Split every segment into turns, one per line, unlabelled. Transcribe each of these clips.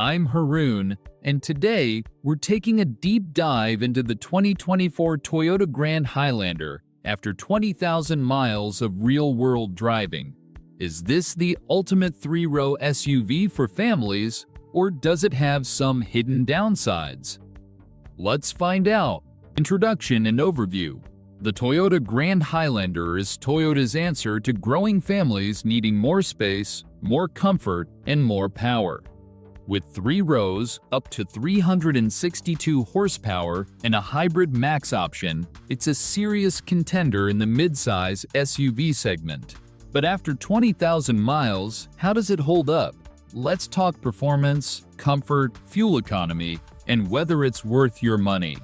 I'm Haroon, and today we're taking a deep dive into the 2024 Toyota Grand Highlander after 20,000 miles of real-world driving. Is this the ultimate three-row SUV for families, or does it have some hidden downsides? Let's find out. Introduction and overview. The Toyota Grand Highlander is Toyota's answer to growing families needing more space, more comfort, and more power. With 3 rows, up to 362 horsepower, and a hybrid max option, it's a serious contender in the midsize SUV segment. But after 20,000 miles, how does it hold up? Let's talk performance, comfort, fuel economy, and whether it's worth your money.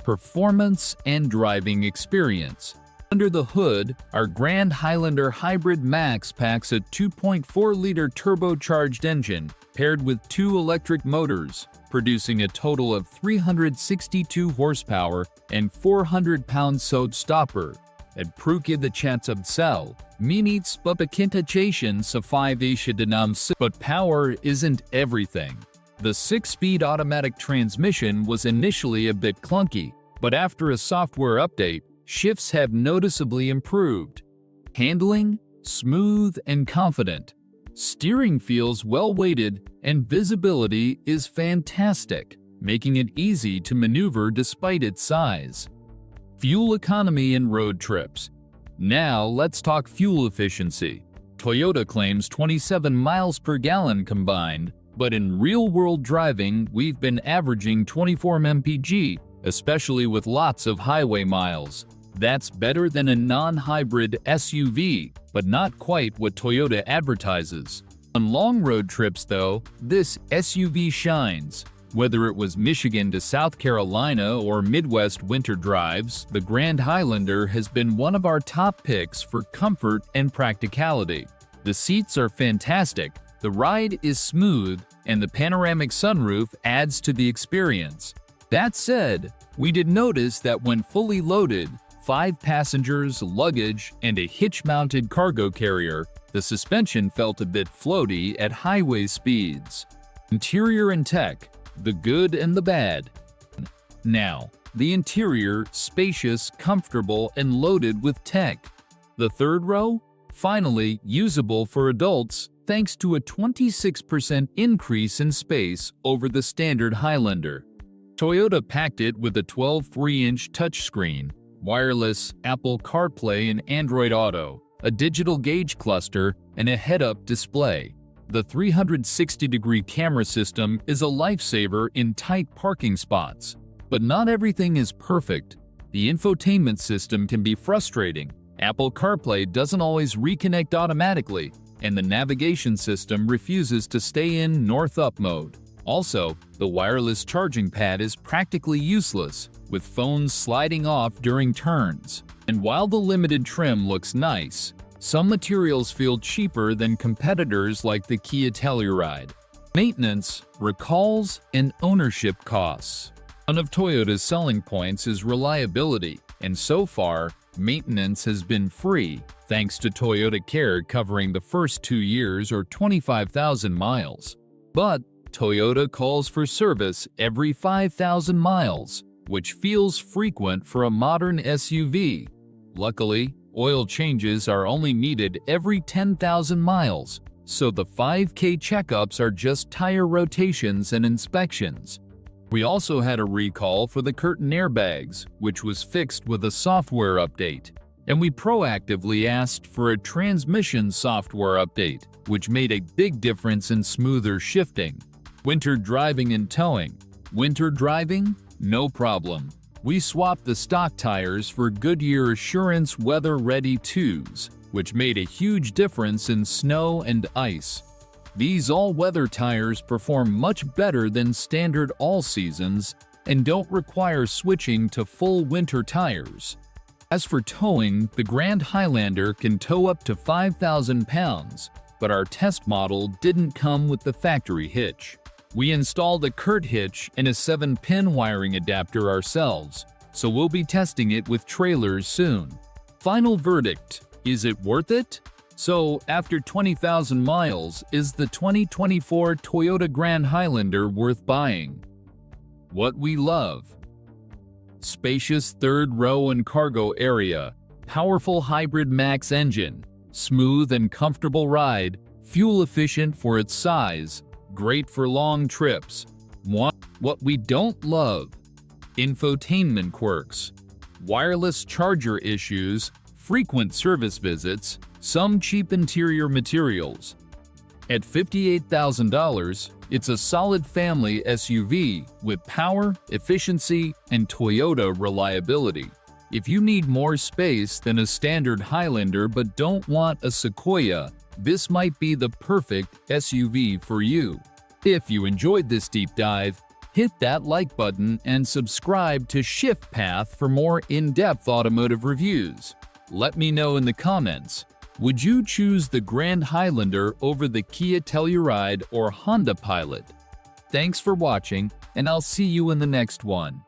Performance and driving experience. Under the hood, our Grand Highlander Hybrid Max packs a 2.4-liter turbocharged engine paired with 2 electric motors, producing a total of 362 horsepower and 400 pound-soad stopper. At Prukidachatsa cell, minutes papakintachation sa 5 denam, but power isn't everything. The 6-speed automatic transmission was initially a bit clunky, but after a software update, shifts have noticeably improved. Handling, smooth and confident. Steering feels well-weighted and visibility is fantastic, making it easy to maneuver despite its size. Fuel economy and road trips. Now let's talk fuel efficiency. Toyota claims 27 miles per gallon combined, but in real-world driving, we've been averaging 24 mpg, especially with lots of highway miles. That's better than a non-hybrid SUV, but not quite what Toyota advertises. On long road trips, though, this SUV shines. Whether it was Michigan to South Carolina or Midwest winter drives, the Grand Highlander has been one of our top picks for comfort and practicality. The seats are fantastic, the ride is smooth, and the panoramic sunroof adds to the experience. That said, we did notice that when fully loaded, 5 passengers, luggage, and a hitch-mounted cargo carrier, the suspension felt a bit floaty at highway speeds. Interior and tech, the good and the bad. Now, the interior, spacious, comfortable, and loaded with tech. The third row? Finally, usable for adults thanks to a 26% increase in space over the standard Highlander. Toyota packed it with a 12 3-inch touchscreen, wireless Apple CarPlay and Android Auto, a digital gauge cluster, and a head-up display. The 360-degree camera system is a lifesaver in tight parking spots. But not everything is perfect. The infotainment system can be frustrating. Apple CarPlay doesn't always reconnect automatically, and the navigation system refuses to stay in north-up mode. Also, the wireless charging pad is practically useless, with phones sliding off during turns. And while the limited trim looks nice, some materials feel cheaper than competitors like the Kia Telluride. Maintenance, recalls, and ownership costs. One of Toyota's selling points is reliability, and so far, maintenance has been free, thanks to Toyota Care covering the first 2 years or 25,000 miles. But Toyota calls for service every 5,000 miles, which feels frequent for a modern SUV. Luckily, oil changes are only needed every 10,000 miles, so the 5K checkups are just tire rotations and inspections. We also had a recall for the curtain airbags, which was fixed with a software update. And we proactively asked for a transmission software update, which made a big difference in smoother shifting. Winter driving and towing. Winter driving? No problem. We swapped the stock tires for Goodyear Assurance Weather Ready 2s, which made a huge difference in snow and ice. These all-weather tires perform much better than standard all-seasons and don't require switching to full winter tires. As for towing, the Grand Highlander can tow up to 5,000 pounds, but our test model didn't come with the factory hitch. We installed a Kurt hitch and a 7-pin wiring adapter ourselves, so we'll be testing it with trailers soon. Final verdict: is it worth it? So, after 20,000 miles, is the 2024 Toyota Grand Highlander worth buying? What we love: spacious third row and cargo area, powerful hybrid max engine, smooth and comfortable ride, fuel efficient for its size, great for long trips. What we don't love: infotainment quirks, wireless charger issues, frequent service visits, some cheap interior materials. At $58,000, it's a solid family SUV with power, efficiency, and Toyota reliability. If you need more space than a standard Highlander but don't want a Sequoia, this might be the perfect SUV for you. If you enjoyed this deep dive, hit that like button and subscribe to Shift Path for more in-depth automotive reviews. Let me know in the comments, would you choose the Grand Highlander over the Kia Telluride or Honda Pilot? Thanks for watching, and I'll see you in the next one.